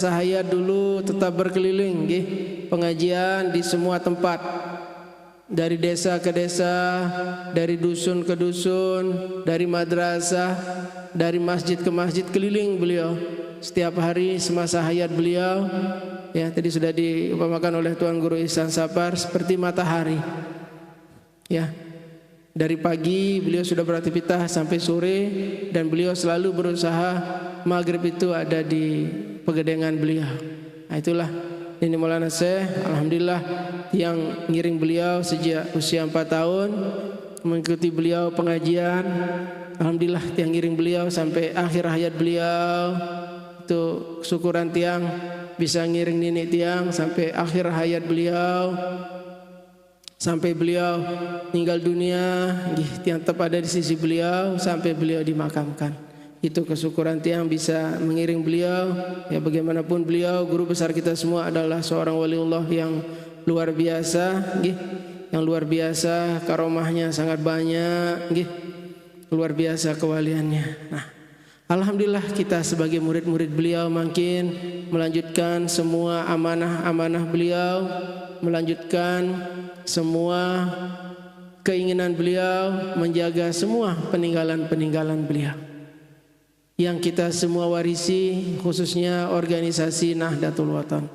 Saya dulu tetap berkeliling nggih, pengajian di semua tempat, dari desa ke desa, dari dusun ke dusun, dari madrasah, dari masjid ke masjid, keliling beliau setiap hari semasa hayat beliau. Ya, tadi sudah diupamakan oleh Tuan Guru Ihsan Sapar seperti matahari. Ya, dari pagi beliau sudah beraktivitas sampai sore, dan beliau selalu berusaha maghrib itu ada di pegedengan beliau. Nah, itulah ini Maulana Syekh, alhamdulillah, yang ngiring beliau sejak usia 4 tahun, mengikuti beliau pengajian. Alhamdulillah yang ngiring beliau sampai akhir hayat beliau. Itu syukuran tiang bisa ngiring nenek tiang sampai akhir hayat beliau, sampai beliau meninggal dunia, tiang tetap ada di sisi beliau sampai beliau dimakamkan. Itu kesyukuran tiang bisa mengiring beliau. Ya, bagaimanapun beliau guru besar kita semua adalah seorang waliullah yang luar biasa, yang luar biasa, karomahnya sangat banyak, luar biasa kewaliannya. Nah, alhamdulillah kita sebagai murid-murid beliau makin melanjutkan semua amanah-amanah beliau, melanjutkan semua keinginan beliau, menjaga semua peninggalan-peninggalan beliau yang kita semua warisi, khususnya organisasi Nahdlatul Wathon.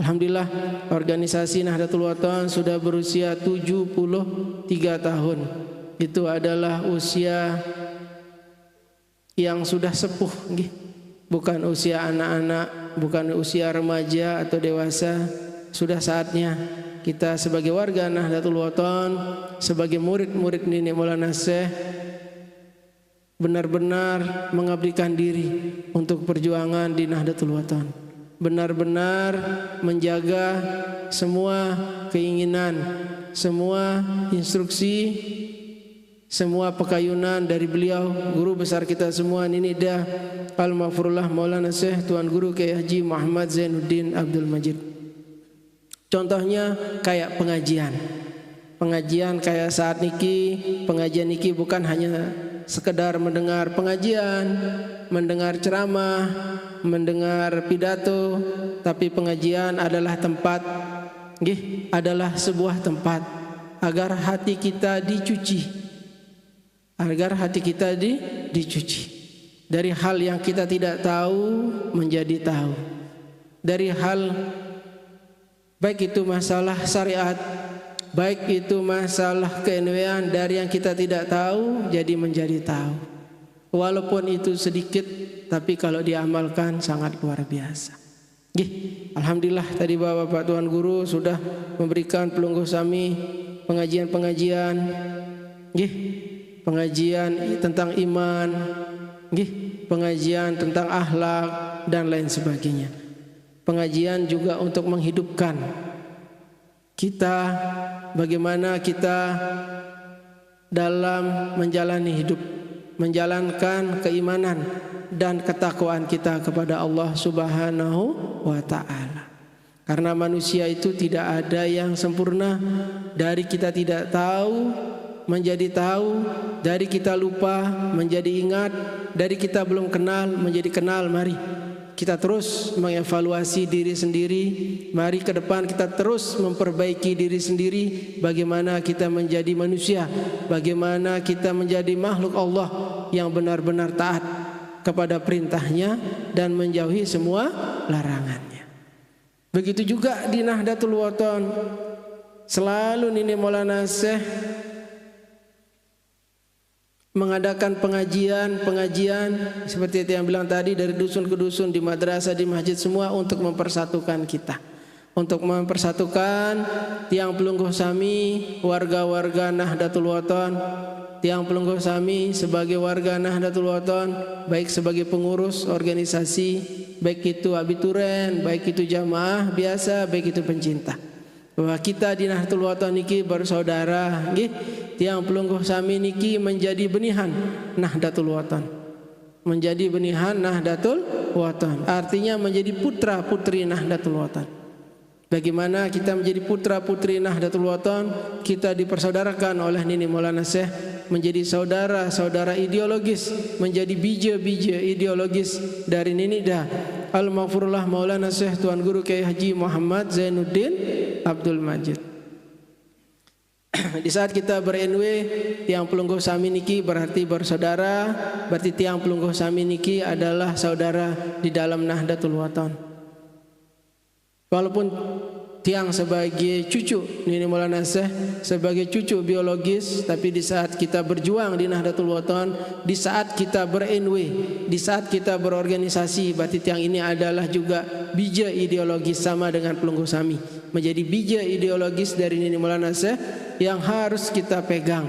Alhamdulillah, organisasi Nahdlatul Wathon sudah berusia 73 tahun. Itu adalah usia yang sudah sepuh, bukan usia anak-anak, bukan usia remaja atau dewasa. Sudah saatnya kita sebagai warga Nahdlatul Wathon, sebagai murid-murid Nenek Maulana Syekh, benar-benar mengabdikan diri untuk perjuangan di Nahdlatul Wathon, benar-benar menjaga semua keinginan, semua instruksi, semua pekayunan dari beliau, guru besar kita semua, Ninida Al-Maghfurullah Maulana Syekh Tuan Guru Kiai Haji Muhammad Zainuddin Abdul Majid. Contohnya kayak pengajian kayak saat niki, pengajian niki bukan hanya sekedar mendengar pengajian, mendengar ceramah, mendengar pidato, tapi pengajian adalah tempat, adalah sebuah tempat agar hati kita dicuci, dicuci dari hal yang kita tidak tahu menjadi tahu, dari hal baik itu masalah syariat, baik itu masalah keenewean, dari yang kita tidak tahu jadi menjadi tahu. Walaupun itu sedikit, tapi kalau diamalkan sangat luar biasa. Alhamdulillah tadi Bapak Tuan Guru sudah memberikan pelungguh sami pengajian-pengajian, pengajian tentang iman, pengajian tentang akhlak dan lain sebagainya. Pengajian juga untuk menghidupkan kita, bagaimana kita dalam menjalani hidup, menjalankan keimanan dan ketakwaan kita kepada Allah Subhanahu wa ta'ala. Karena manusia itu tidak ada yang sempurna. Dari kita tidak tahu menjadi tahu, dari kita lupa menjadi ingat, dari kita belum kenal menjadi kenal. Mari kita terus mengevaluasi diri sendiri. Mari ke depan kita terus memperbaiki diri sendiri. Bagaimana kita menjadi manusia, bagaimana kita menjadi makhluk Allah yang benar-benar taat kepada perintahnya dan menjauhi semua larangannya. Begitu juga di Nahdlatul Wathon, selalu Nenek Maulana Syekh mengadakan pengajian seperti itu yang bilang tadi, dari dusun ke dusun, di madrasah, di masjid, semua untuk mempersatukan kita, untuk mempersatukan tiang pelungguh sami, warga-warga Nahdlatul Wathon, tiang pelungguh sami sebagai warga Nahdlatul Wathon, baik sebagai pengurus organisasi, baik itu abituren, baik itu jamaah biasa, baik itu pencinta, bahwa kita di Nahdlatul Wathon niki bersaudara, tiang pelungguh sami niki menjadi benihan Nahdlatul Wathon, menjadi benihan Nahdlatul Wathon, artinya menjadi putra putri Nahdlatul Wathon. Bagaimana kita menjadi putra putri Nahdlatul Wathon? Kita dipersaudarakan oleh Nenek Maulana Syekh menjadi saudara-saudara ideologis, menjadi bija-bija ideologis dari Ninida Al-Maghfurullah Maulana Syekh Tuan Guru Kiai Haji Muhammad Zainuddin Abdul Majid. Di saat kita ber-NW tiang pelungguh sami niki berarti bersaudara, berarti tiang pelungguh sami niki adalah saudara di dalam Nahdlatul Wathon. Walaupun tiang sebagai cucu Nini Maulana Syekh, sebagai cucu biologis, tapi di saat kita berjuang di Nahdlatul Wathon, di saat kita ber-NW, di saat kita berorganisasi, berarti tiang ini adalah juga bija ideologis sama dengan pelungguh sami, menjadi bija ideologis dari Nini Maulana Syekh yang harus kita pegang,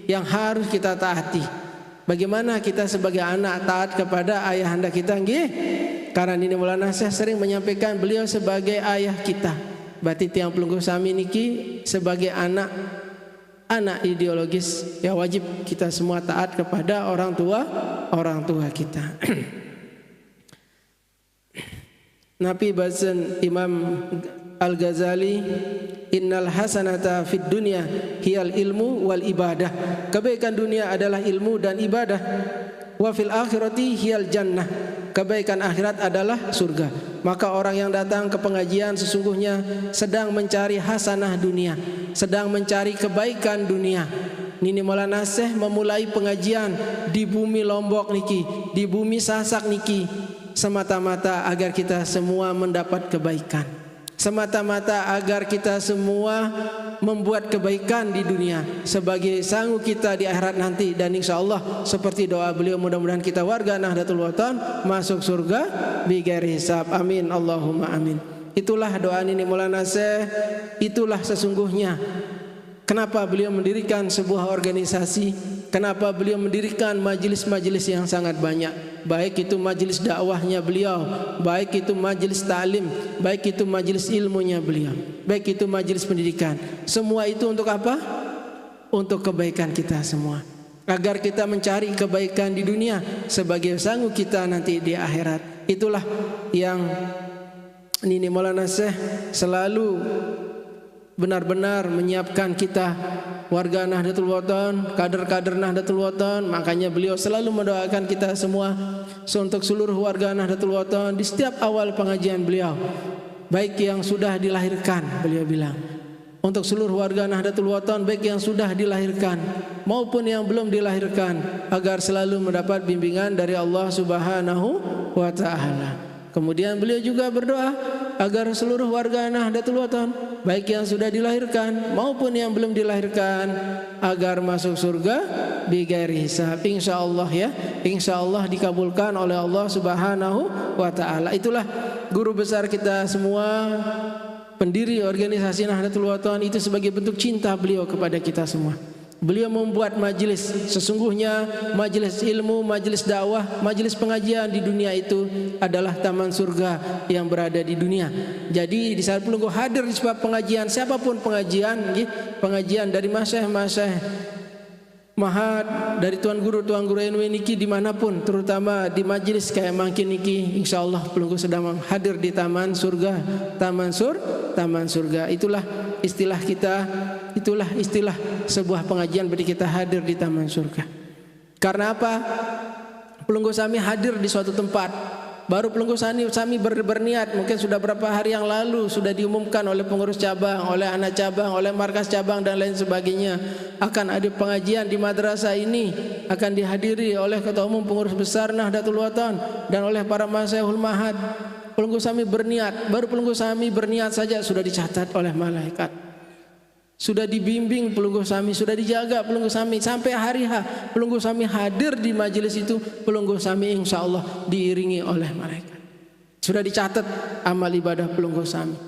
yang harus kita taati. Bagaimana kita sebagai anak taat kepada ayahanda kita, karena Nini Maulana Syekh sering menyampaikan beliau sebagai ayah kita. Berarti tiang pelungguh sami niki sebagai anak ideologis, ya wajib kita semua taat kepada orang tua kita. Nabi bahasan Imam Al-Ghazali, innal hasanata fid dunya hiyal ilmu wal ibadah. Kebaikan dunia adalah ilmu dan ibadah. Wa fil akhirati hiyal jannah. Kebaikan akhirat adalah surga. Maka orang yang datang ke pengajian sesungguhnya sedang mencari hasanah dunia, sedang mencari kebaikan dunia. Nini Maulana Syekh memulai pengajian di bumi Lombok niki, di bumi Sasak niki, semata-mata agar kita semua mendapat kebaikan, semata-mata agar kita semua membuat kebaikan di dunia sebagai sanggup kita di akhirat nanti. Dan insya Allah seperti doa beliau, mudah-mudahan kita warga Nahdlatul Wathon masuk surga bighairi hisab. Amin Allahumma amin. Itulah doa Nini Maulana Syekh, itulah sesungguhnya kenapa beliau mendirikan sebuah organisasi, kenapa beliau mendirikan majelis-majelis yang sangat banyak. Baik itu majelis dakwahnya beliau, baik itu majelis ta'lim, baik itu majelis ilmunya beliau, baik itu majelis pendidikan. Semua itu untuk apa? Untuk kebaikan kita semua, agar kita mencari kebaikan di dunia sebagai sanggup kita nanti di akhirat. Itulah yang Nini Maulana Syekh selalu benar-benar menyiapkan kita warga Nahdlatul Wathon, kader-kader Nahdlatul Wathon. Makanya beliau selalu mendoakan kita semua untuk seluruh warga Nahdlatul Wathon di setiap awal pengajian beliau, baik yang sudah dilahirkan, beliau bilang untuk seluruh warga Nahdlatul Wathon, baik yang sudah dilahirkan maupun yang belum dilahirkan, agar selalu mendapat bimbingan dari Allah Subhanahu wa Ta'ala. Kemudian beliau juga berdoa agar seluruh warga Nahdlatul Wathon, baik yang sudah dilahirkan maupun yang belum dilahirkan, agar masuk surga bighairi hisab. Insyaallah ya, insyaallah dikabulkan oleh Allah Subhanahu wa Ta'ala. Itulah guru besar kita semua, pendiri organisasi Nahdlatul Wathon, itu sebagai bentuk cinta beliau kepada kita semua. Beliau membuat majelis, sesungguhnya majelis ilmu, majelis dakwah, majelis pengajian di dunia itu adalah taman surga yang berada di dunia. Jadi di saat pelungguh hadir di sebuah pengajian, siapapun pengajian, pengajian dari masyayikh Mahat, dari tuan guru NW niki dimanapun, terutama di majelis kayak mangkin niki, insyaallah pelungguh sedang hadir di taman surga, taman surga. Itulah istilah kita, itulah istilah sebuah pengajian berarti kita hadir di taman surga. Karena apa? Pelungguh sami hadir di suatu tempat. Baru pelungguh sami berniat, mungkin sudah berapa hari yang lalu sudah diumumkan oleh pengurus cabang, oleh anak cabang, oleh markas cabang dan lain sebagainya, akan ada pengajian di madrasah ini, akan dihadiri oleh ketua umum pengurus besar Nahdlatul Wathon dan oleh para masyayikhul mahad. Pelungguh sami berniat, baru pelungguh sami berniat saja sudah dicatat oleh malaikat, sudah dibimbing pelungguh sami, sudah dijaga pelungguh sami sampai hari H. Pelungguh sami hadir di majelis itu, pelungguh sami insyaallah diiringi oleh malaikat. Sudah dicatat amal ibadah pelungguh sami.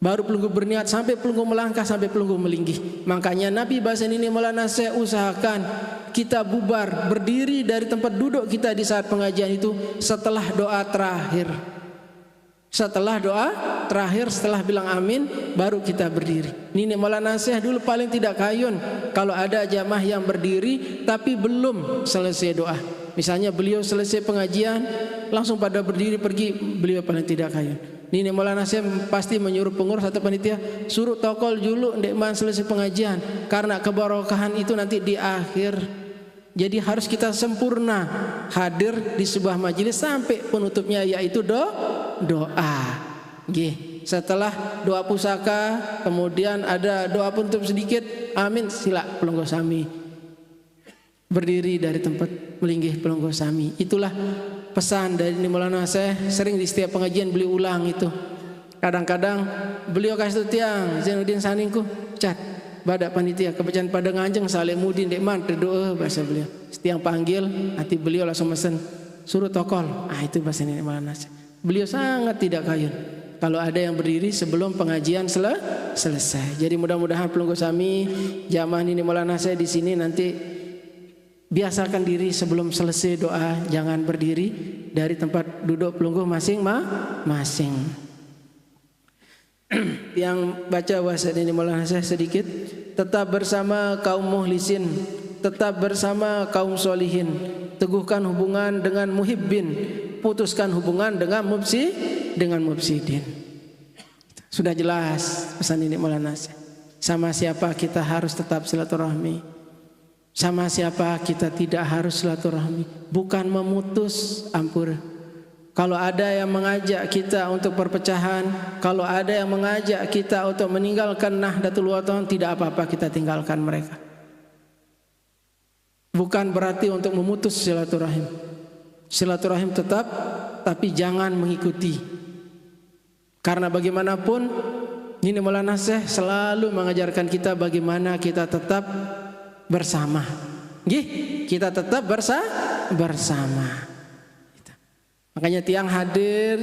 Baru pelungguh berniat sampai pelungguh melangkah, sampai pelungguh melinggih. Makanya Nabi bahasa Nini Maulana Syekh usahakan kita bubar, berdiri dari tempat duduk kita di saat pengajian itu setelah doa terakhir. Setelah doa terakhir, setelah bilang amin, baru kita berdiri. Nini Maulana Syekh dulu paling tidak kayun kalau ada jamaah yang berdiri tapi belum selesai doa. Misalnya beliau selesai pengajian langsung pada berdiri pergi, beliau paling tidak kayun. Nini Maulana Syekh pasti menyuruh pengurus atau panitia, suruh tokol dulu ndek man selesai pengajian, karena kebarokahan itu nanti di akhir Jadi harus kita sempurna hadir di sebuah majelis sampai penutupnya yaitu doa. Nggih. Setelah doa pusaka, kemudian ada doa penutup sedikit. Amin. Sila pelungguh sami berdiri dari tempat melinggih pelungguh sami. Itulah pesan dari Maulana Syekh. Sering di setiap pengajian beliau ulang itu. Kadang-kadang beliau kasih tiang Zainuddin Saningku cat badak panitia kepercayaan pada Nganjeng Salimudin Dekman doa bahasa beliau. Setiap panggil nanti beliau langsung mesen suruh tokol. Itu bahasa ini Maulana Syekh. Beliau sangat tidak kayun kalau ada yang berdiri sebelum pengajian selesai. Jadi mudah-mudahan pelungguh sami jamaah ini Maulana Syekh di sini nanti biasakan diri sebelum selesai doa, jangan berdiri dari tempat duduk pelungguh masing-masing. Yang baca bahasa ini Maulana Syekh sedikit. Tetap bersama kaum muhlisin, tetap bersama kaum solihin, teguhkan hubungan dengan muhibbin, putuskan hubungan dengan mufsidin. Sudah jelas pesan ini Maulana Syekh. Sama siapa kita harus tetap silaturahmi, sama siapa kita tidak harus silaturahmi. Bukan memutus ampura. Kalau ada yang mengajak kita untuk perpecahan, kalau ada yang mengajak kita untuk meninggalkan Nahdlatul Wathon, tidak apa-apa kita tinggalkan mereka. Bukan berarti untuk memutus silaturahim. Silaturahim tetap, tapi jangan mengikuti. Karena bagaimanapun, ini Maulana Syekh selalu mengajarkan kita bagaimana kita tetap bersama. Kita tetap bersama. Makanya tiang hadir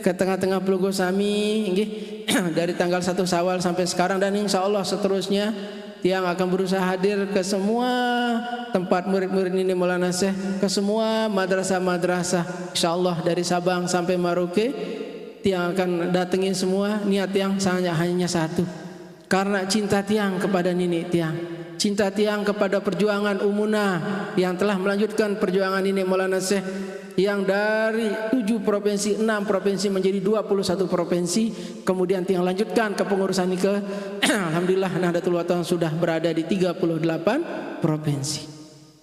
ke tengah-tengah pelungguh sami dari tanggal 1 Syawal sampai sekarang, dan insya Allah seterusnya tiang akan berusaha hadir ke semua tempat murid-murid ini Maulana Syekh, ke semua madrasah-madrasah. Insya Allah dari Sabang sampai Merauke tiang akan datengin semua. Niat tiang hanya satu, karena cinta tiang kepada nenek tiang, cinta tiang kepada perjuangan Umuna yang telah melanjutkan perjuangan ini Maulana Syekh, yang dari 7 provinsi, 6 provinsi menjadi 21 provinsi. Kemudian tiang lanjutkan ke pengurusan ini ke alhamdulillah Nahdlatul Wathon sudah berada di 38 provinsi.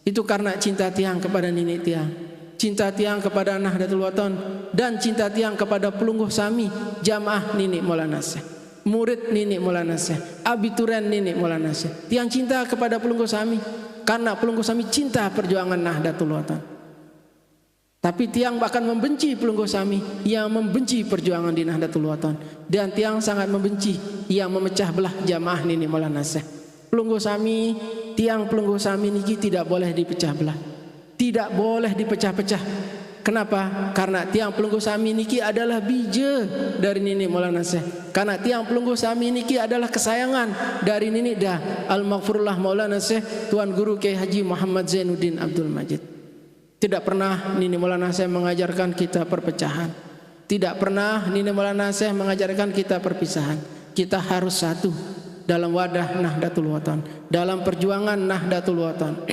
Itu karena cinta tiang kepada nenek tiang, cinta tiang kepada Nahdlatul Wathon, dan cinta tiang kepada pelungguh sami, jamaah nenek Maulana Syekh, murid nenek Maulana Syekh, abituren nenek Maulana Syekh. Tiang cinta kepada pelungguh sami karena pelungguh sami cinta perjuangan Nahdlatul Wathon. Tapi tiang bahkan membenci pelungguh sami yang membenci perjuangan di Nahdlatul Wathon, dan tiang sangat membenci yang memecah belah jamaah ini Maulana Syekh. Pelungguh sami, tiang pelungguh sami niki tidak boleh dipecah belah, tidak boleh dipecah-pecah. Kenapa? Karena tiang pelungguh sami niki adalah bija dari Nini Maulana Syekh. Karena tiang pelungguh sami niki adalah kesayangan dari Nini dah Al-Maghfurullah Maulana Syekh Tuan Guru Kiai Haji Muhammad Zainuddin Abdul Majid. Tidak pernah Nini Maulana Syekh mengajarkan kita perpecahan. Tidak pernah Nini Maulana Syekh mengajarkan kita perpisahan. Kita harus satu dalam wadah Nahdlatul Wathon, dalam perjuangan Nahdlatul Wathon.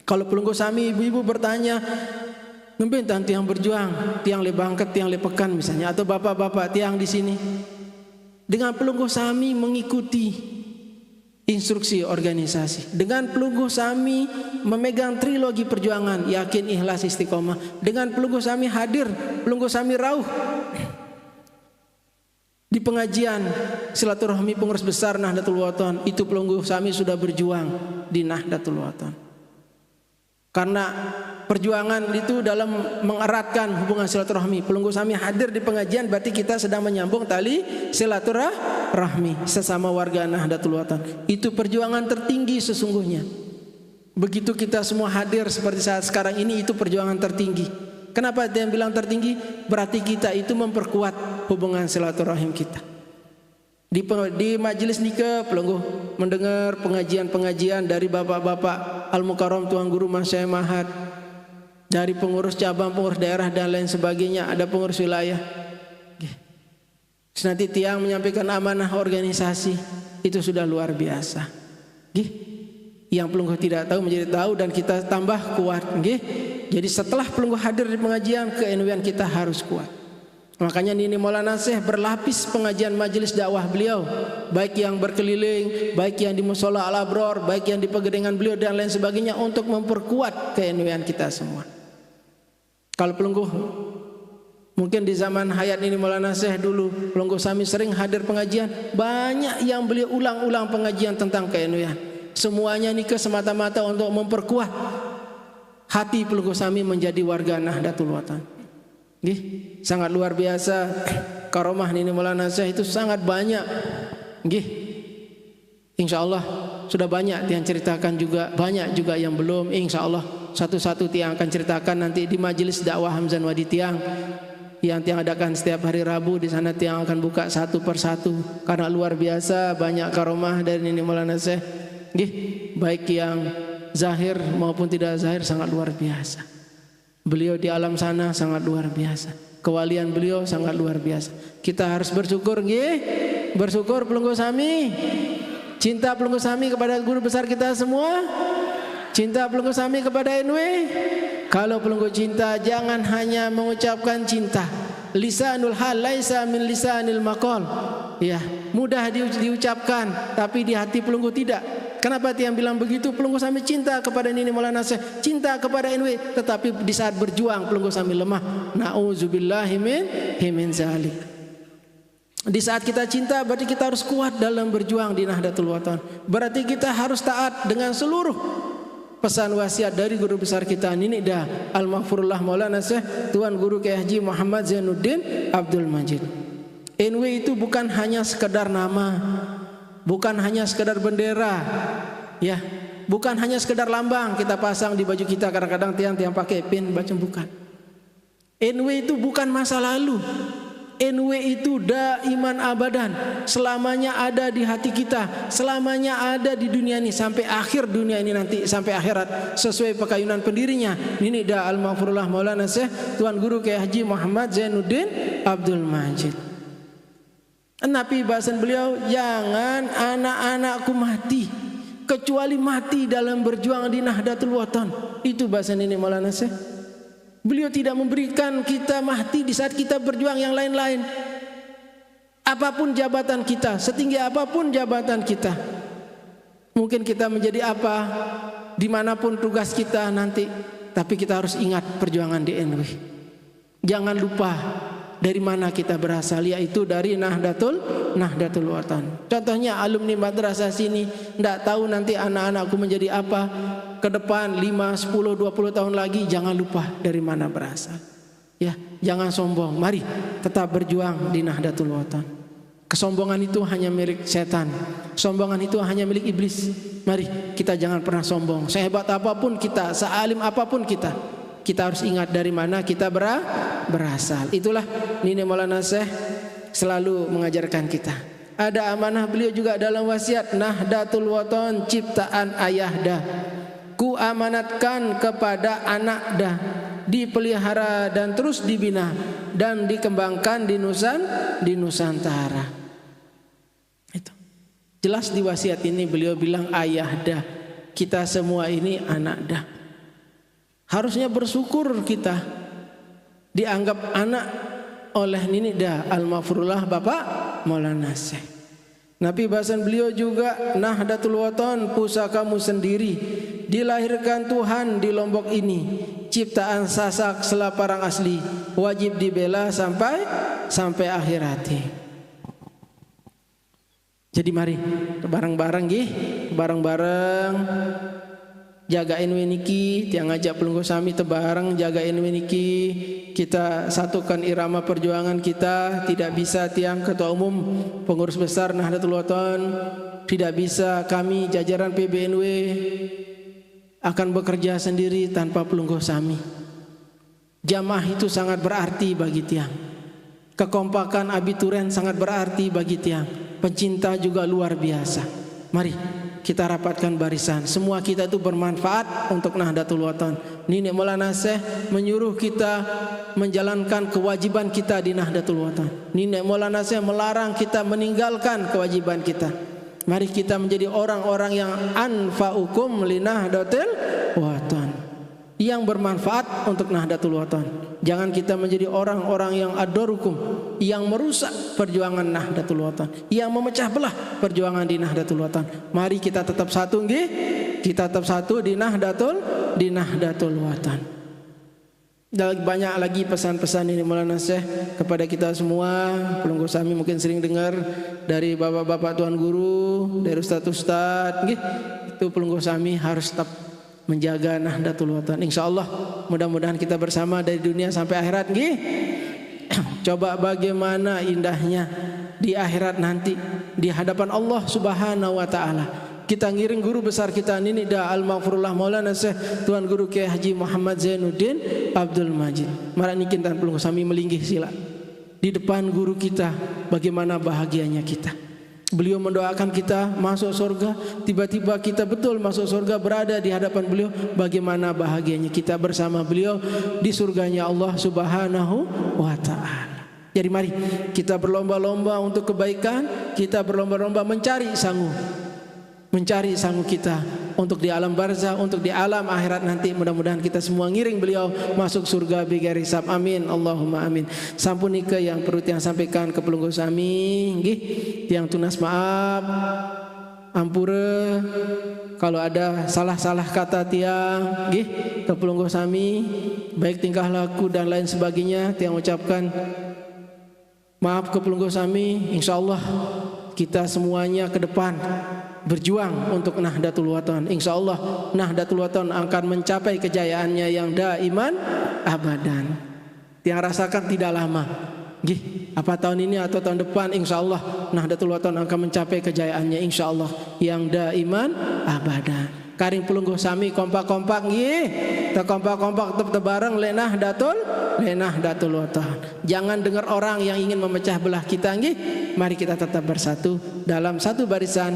Kalau pelungguh sami ibu-ibu bertanya, ngembin tiang berjuang, tiang lebangket, tiang lepekan misalnya, atau bapak-bapak tiang di sini, dengan pelungguh sami mengikuti instruksi organisasi, dengan pelungguh sami memegang trilogi perjuangan yakin, ikhlas, istiqomah, dengan pelungguh sami hadir, pelungguh sami rauh di pengajian silaturahmi pengurus besar Nahdlatul Wathon. Itu pelungguh sami sudah berjuang di Nahdlatul Wathon. Karena perjuangan itu dalam mengeratkan hubungan silaturahmi, pelungguh sami hadir di pengajian, berarti kita sedang menyambung tali silaturahmi sesama warga Nahdlatul Wathon. Itu perjuangan tertinggi sesungguhnya. Begitu kita semua hadir seperti saat sekarang ini, itu perjuangan tertinggi. Kenapa dia bilang tertinggi? Berarti kita itu memperkuat hubungan silaturahim kita. Di majelis nikah pelungguh mendengar pengajian-pengajian dari bapak-bapak Al-Mukarram Tuan Guru Masya Mahat, dari pengurus cabang, pengurus daerah dan lain sebagainya, ada pengurus wilayah. Terus nanti tiang menyampaikan amanah organisasi, itu sudah luar biasa. Yang pelungguh tidak tahu menjadi tahu, dan kita tambah kuat. Jadi setelah pelungguh hadir di pengajian, ke-NW kita harus kuat. Makanya Nini Maulana Syekh berlapis pengajian majelis dakwah beliau, baik yang berkeliling, baik yang di Musola Al-Abror, baik yang di pegedengan beliau dan lain sebagainya, untuk memperkuat ke-NU-an kita semua. Kalau pelungguh, mungkin di zaman hayat Nini Maulana Syekh dulu, pelungguh Sami sering hadir pengajian, banyak yang beliau ulang-ulang pengajian tentang ke-NU-an. Semuanya ini semata-mata untuk memperkuat hati pelungguh Sami menjadi warga Nahdlatul Watan. Sangat luar biasa karomah Nini Maulana Syekh itu sangat banyak. Insya Allah sudah banyak yang ceritakan juga, banyak juga yang belum. Insya Allah satu-satu tiang akan ceritakan nanti di majelis dakwah Hamzan Wadi Tiang yang tiang adakan setiap hari Rabu. Di sana tiang akan buka satu persatu karena luar biasa banyak karomah dari Nini Maulana Syekh. Baik yang zahir maupun tidak zahir sangat luar biasa. Beliau di alam sana sangat luar biasa. Kewalian beliau sangat luar biasa. Kita harus bersyukur, bersyukur pelungguh Sami. Cinta pelungguh Sami kepada guru besar kita semua. Cinta pelungguh Sami kepada NW. Kalau pelungguh cinta, jangan hanya mengucapkan cinta. Lisanul hal laisa min lisanil maqal. Ya, mudah diucapkan, tapi di hati pelungguh tidak. Kenapa tiang bilang begitu? Pelungguh Sami cinta kepada Nini Maulana Syekh, cinta kepada NW, tetapi di saat berjuang pelungguh Sami lemah. Nauzubillahi min zalik. Di saat kita cinta berarti kita harus kuat dalam berjuang di Nahdlatul Watan. Berarti kita harus taat dengan seluruh pesan wasiat dari guru besar kita Nini Dah Al-Maghfurullah Maulana Syekh Tuan Guru Kiai Haji Muhammad Zainuddin Abdul Majid. NW itu bukan hanya sekedar nama, bukan hanya sekedar bendera, ya, bukan hanya sekedar lambang kita pasang di baju kita. Kadang-kadang tiang pakai pin baca, bukan. NW itu bukan masa lalu. NW itu daiman abadan, selamanya ada di hati kita, selamanya ada di dunia ini sampai akhir dunia ini nanti, sampai akhirat, sesuai pekayunan pendirinya Nini Dah Al-Maghfurullah Maulana Syekh Tuan Guru Kiai Haji Muhammad Zainuddin Abdul Majid. Nabi bahasan beliau, jangan anak-anakku mati kecuali mati dalam berjuang di Nahdlatul Watan. Itu bahasan Nini Maulana Syekh. Beliau tidak memberikan kita mati di saat kita berjuang yang lain-lain. Apapun jabatan kita, setinggi apapun jabatan kita, mungkin kita menjadi apa, dimanapun tugas kita nanti, tapi kita harus ingat perjuangan di NW. Jangan lupa dari mana kita berasal, yaitu dari Nahdlatul Watan. Contohnya alumni madrasah sini tidak tahu nanti anak-anakku menjadi apa ke depan 5, 10, 20 tahun lagi. Jangan lupa dari mana berasal. Ya, jangan sombong. Mari tetap berjuang di Nahdlatul Watan. Kesombongan itu hanya milik setan. Sombongan itu hanya milik iblis. Mari kita jangan pernah sombong. Sehebat apapun kita, sealim apapun kita, kita harus ingat dari mana kita berasal. Itulah Nini Maulana Syekh selalu mengajarkan kita. Ada amanah beliau juga dalam wasiat, Nahdlatul Watan ciptaan ayah dah, ku amanatkan kepada anak dah, dipelihara dan terus dibina dan dikembangkan di Nusantara. Itu jelas di wasiat ini beliau bilang ayah dah, kita semua ini anak dah. Harusnya bersyukur kita dianggap anak oleh Nini Dah Al-Maghfurullah Bapak Maulana Syekh. Nabi bahasan beliau juga, Nahdlatul Watan pusakamu sendiri, dilahirkan Tuhan di Lombok ini, ciptaan Sasak Selaparang asli, wajib dibela sampai akhir hati. Jadi mari bareng-bareng bareng-bareng jaga NW niki, tiang ngajak pelungguh Sami tebareng jaga NW niki. Kita satukan irama perjuangan kita. Tidak bisa tiang ketua umum pengurus besar Nahdlatul Watan, tidak bisa kami jajaran PBNW akan bekerja sendiri tanpa pelungguh Sami. Jamaah itu sangat berarti bagi tiang. Kekompakan abituren sangat berarti bagi tiang. Pencinta juga luar biasa. Mari kita rapatkan barisan. Semua kita itu bermanfaat untuk Nahdlatul Watan. Nini Maulana Syekh menyuruh kita menjalankan kewajiban kita di Nahdlatul Watan. Nini Maulana Syekh melarang kita meninggalkan kewajiban kita. Mari kita menjadi orang-orang yang anfa'ukum li Nahdlatul Watan. yang bermanfaat untuk Nahdlatul Wathon. Jangan kita menjadi orang-orang yang adorukum, yang merusak perjuangan Nahdlatul Wathon, yang memecah belah perjuangan di Nahdlatul Wathon. Mari kita tetap satu nggih. Kita tetap satu di Nahdlatul Wathon. Dan banyak lagi pesan-pesan ini Maulana Syekh kepada kita semua. Pelunggu Sami mungkin sering dengar dari bapak-bapak tuan guru, dari ustaz-ustaz nggih. Itu Pelunggu Sami harus tetap menjaga Nahdlatul Wathon. Insyaallah mudah-mudahan kita bersama dari dunia sampai akhirat nggih. Coba bagaimana indahnya di akhirat nanti di hadapan Allah Subhanahu wa taala. Kita ngiring guru besar kita ini da al-maghfurullah Maulana Syekh Tuan Guru Kiai Haji Muhammad Zainuddin Abdul Majid. Mara nikin tan Pelunggu Sami melinggih sila di depan guru kita, bagaimana bahagianya kita. Beliau mendoakan kita masuk surga, tiba-tiba kita betul masuk surga, berada di hadapan beliau, bagaimana bahagianya kita bersama beliau di surganya Allah Subhanahu wa taala. Jadi mari kita berlomba-lomba untuk kebaikan, kita berlomba-lomba mencari sangu kita untuk di alam barzah, untuk di alam akhirat nanti. Mudah-mudahan kita semua ngiring beliau masuk surga bighairi hisab. Amin Allahumma amin. Sampunika yang perlu yang sampaikan ke Pelunggu Sami nggih, yang tunas maaf ampura kalau ada salah-salah kata tiang nggih ke Pelunggu Sami, baik tingkah laku dan lain sebagainya, tiang ucapkan maaf ke Pelunggu Sami. Insyaallah kita semuanya ke depan berjuang untuk Nahdlatul Wathon. Insyaallah Nahdlatul Wathon akan mencapai kejayaannya yang daiman abadan. Yang rasakan tidak lama. Nggih, apa tahun ini atau tahun depan insyaallah Nahdlatul Wathon akan mencapai kejayaannya insyaallah yang daiman abadan. Karing Pelunggu Sami kompak-kompak nggih. Teu kompak-kompak tetep bareng le Nahdlatul Wathon. Jangan dengar orang yang ingin memecah belah kita nggih. Mari kita tetap bersatu dalam satu barisan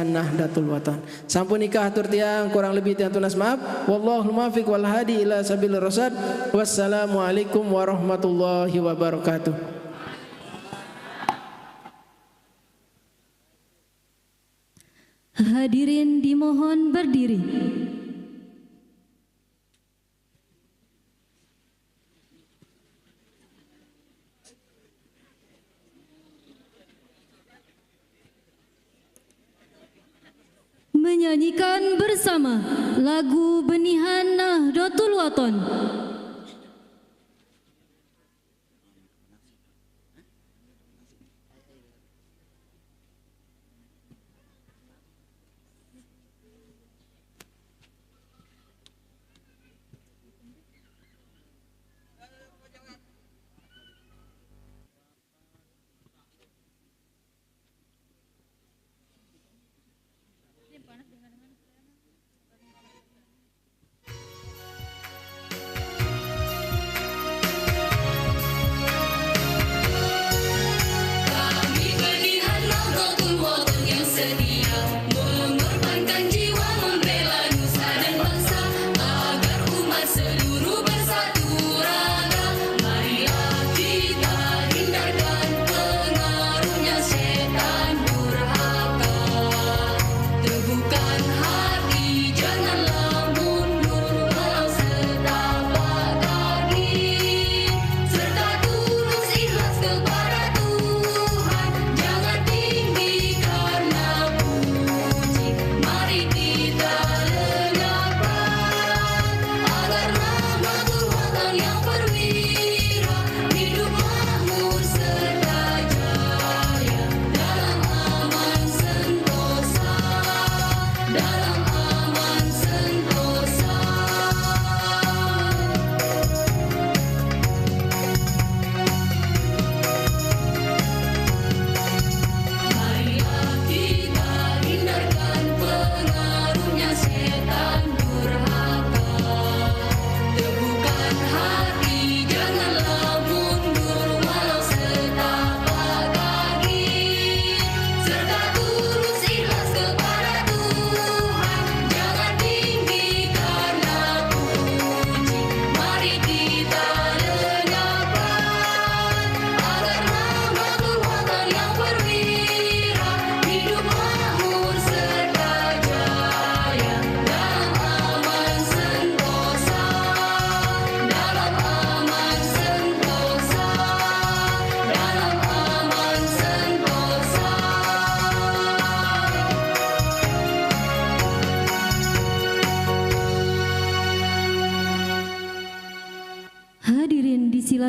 Nahdlatul Wathon. Sampun nikah atur tiang kurang lebih tiang tunas maaf. Wallahul muwaffiq wal hadi ila sabilir rasyad. Wassalamualaikum warahmatullahi wabarakatuh. Hadirin dimohon berdiri. Menyanyikan bersama lagu Benihan Nahdlatul Wathon.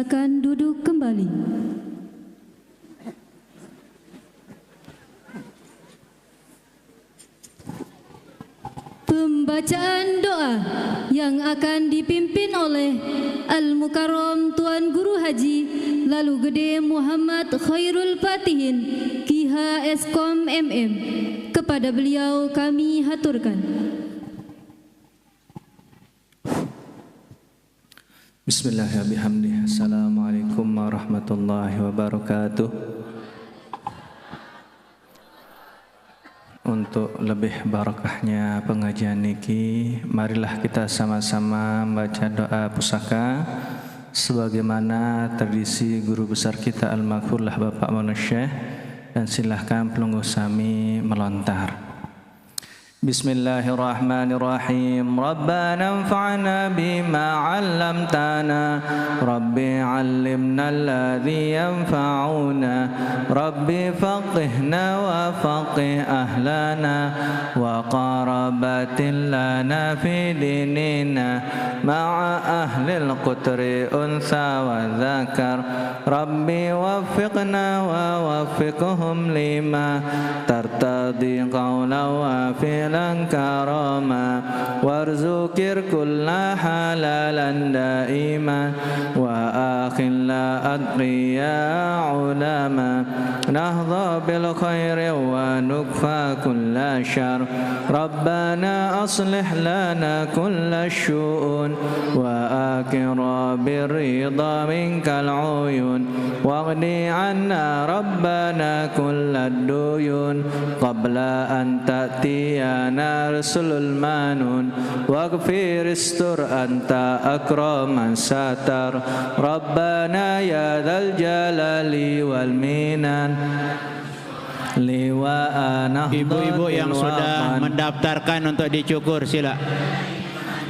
Silakan duduk kembali. Pembacaan doa yang akan dipimpin oleh Al-Mukarram Tuan Guru Haji Lalu Gede Muhammad Khairul Fatihin Kiha Eskom MM. Kepada beliau kami haturkan. Bismillahirrahmanirrahim. Assalamualaikum warahmatullahi wabarakatuh. Untuk lebih barakahnya pengajian niki, marilah kita sama-sama membaca doa pusaka sebagaimana tradisi guru besar kita Al-Maghfurlah Bapak Maulana Syekh, dan silahkan pelunggu sami melontar. Bismillahirrahmanirrahim. Rabbana anfa'na bima 'allamtana, Rabbi 'allimna alladhi yanfa'una, Rabbi faqihna wa faqih ahlana, wa qarabatin lana fi dinina, ma'a ahlil qutri unsa wa dzakar, Rabbi waffiqna wa waffiqhum lima tartadi qawla wa fi'la karama, warzukir kulla halalan daima, wa akhilla adriya ulama, nahdha bil khairi wa nukfa kulla syar, Rabbana aslih lana kulla syu'un, wa akira birrida minkal uyun, waghni anna Rabbana kulla duyun, qabla an ta'tiya Rasulul manun, waghfir istur anta akraman satar, Rabbana ya dzal jalali wal minan. Ibu-ibu yang sudah mendaftarkan untuk dicukur, sila.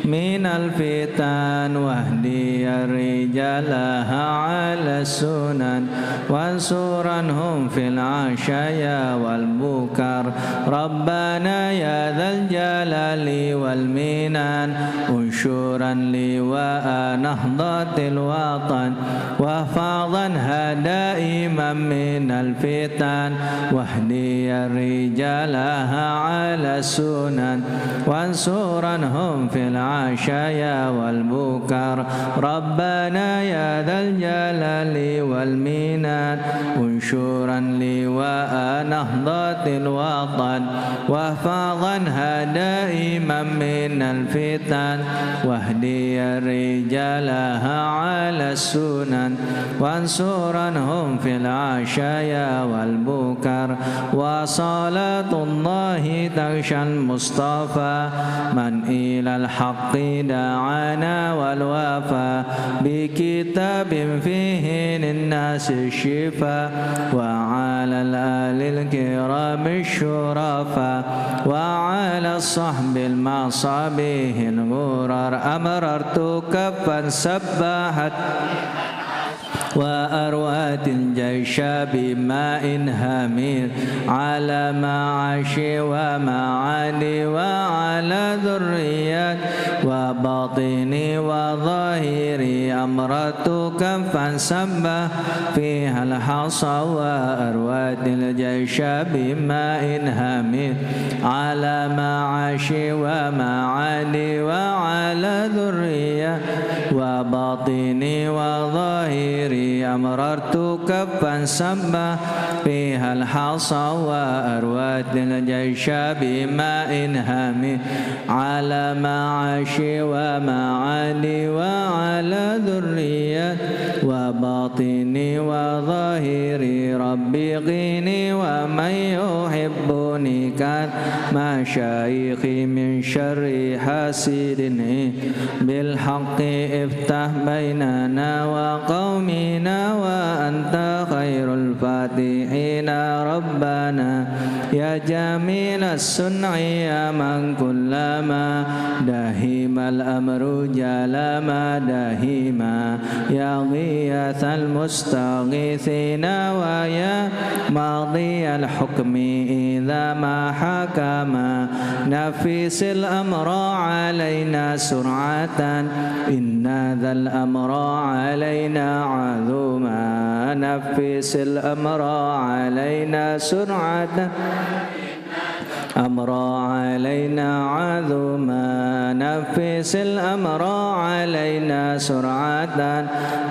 Minal fitan wahdiya rijalaha ala sunan, wansuranhum fil ashaya wal bukar, Rabbana ya dzal jalali wal minan, unshuran liwa nahdatil watan, wahfadan hadaiman minal fitan, wahdiya rijalaha ala sunan, wansuranhum fil ashaya wal bukar, Rabbana ya dzal jalali wal minan, unshuran liwa nahdatil watan, wahfadan hadaiman minal fitan, wahdiya rijalaha ala sunan, wansuranhum fil ashaya wal bukar, wa salatullahi takshal mustafa man ilal haqq دعانا والوفا بكتاب فيه للناس الشفاء, وعلى الآل الكرام الشرفاء, وعلى الصحب المصابيح الغرر, أمررت كفا سبحت وأروات الجيش بماء همير, على معاشي ومعاني وعلى ذريات وباطني وظاهري, أمرت كفا سبح فيها الحصى وأروات الجيش بماء همير, على معاشي ومعاني وعلى ذريات وباطني وظاهري, أمررت كفا سبح فيها الحصى وأروات الجيش بماء همير, على معاشي ومعاني وعلى ذريات وباطني وظاهري, ربي قيني ومن يحبني كان مشايخي من شر حاسد, بالحق افتح بيننا وقومنا, وأنت خير الفاتحين, ربنا يا جميل الصنع يا من كلما دهم الأمر جلما دهما, يا غياث المستغيثين ويا ماضي الحكم إذا ما حكم نفيس الأمر علينا سرعة إن ذا الأمر علينا عظوما نفيس الأمر علينا سرعة أمر علينا عظوما نفس الأمر علينا سرعة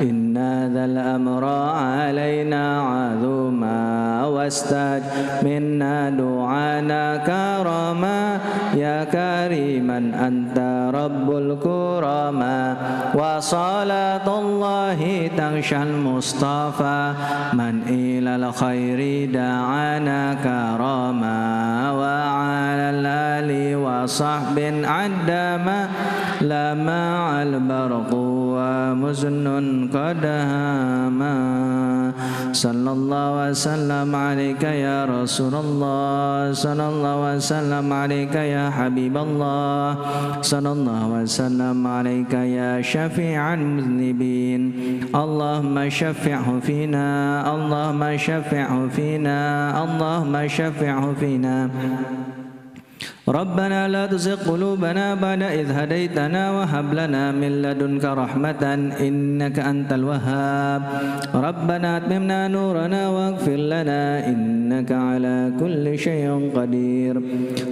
إن ذا الأمر علينا عظوما واستج منا دعانا كرما يا كريما أنت رب الكرما وصلاة الله تغشى المصطفى من إلى الخير دعانا كرما وعلى الآل وصحب عندما لمع البرق ومزن قد هاما صلى الله وسلم عليك يا رسول الله صلى الله وسلم عليك يا حبيب الله صلى الله وسلم عليك يا شفيع المذنبين اللهم شفعه فينا اللهم شفعه فينا اللهم شفعه فينا ربنا لا تزغ قلوبنا بعد إذ هديتنا وهب لنا من لدنك رحمة إنك أنت الوهاب ربنا أتممنا نورنا واغفر لنا إنك على كل شيء قدير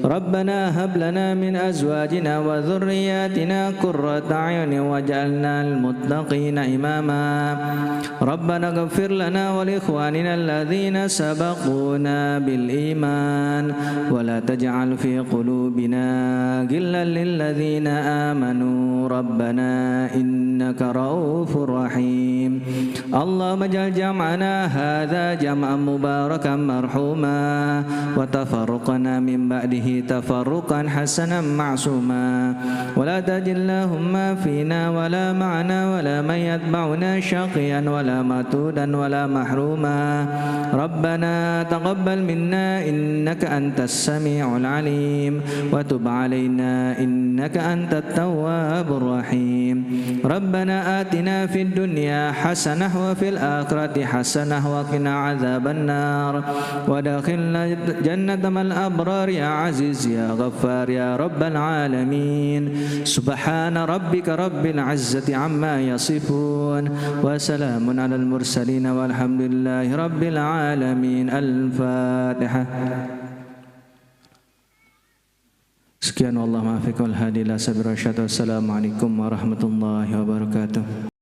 ربنا هب لنا من أزواجنا وذرياتنا قرة أعين واجعلنا المتقين إماما ربنا اغفر لنا ولإخواننا الذين سبقونا بالإيمان ولا تجعل في قلوبنا غلا للذين آمنوا ربنا إنك رؤوف رحيم اللهم اجعل جمعنا هذا جمعا مباركا مرحوما وتفرقنا من بعده تفرقا حسنا معصوما ولا تجعل اللهم فينا ولا معنا ولا من يتبعنا شقيا ولا مطرودا ولا محروما ربنا تقبل منا إنك أنت السميع العليم وتب علينا إنك أنت التواب الرحيم ربنا آتنا في الدنيا حسنة وفي الآخرة حسنة وقنا عذاب النار ودخلنا جنة مع الأبرار يا عزيز يا غفار يا رب العالمين سبحان ربك رب العزة عما يصفون وسلام على المرسلين والحمد لله رب العالمين الفاتحة. Sekian wallahu muwaffiq wal hadi ila sabili rasyad. Wassalamualaikum warahmatullahi wabarakatuh.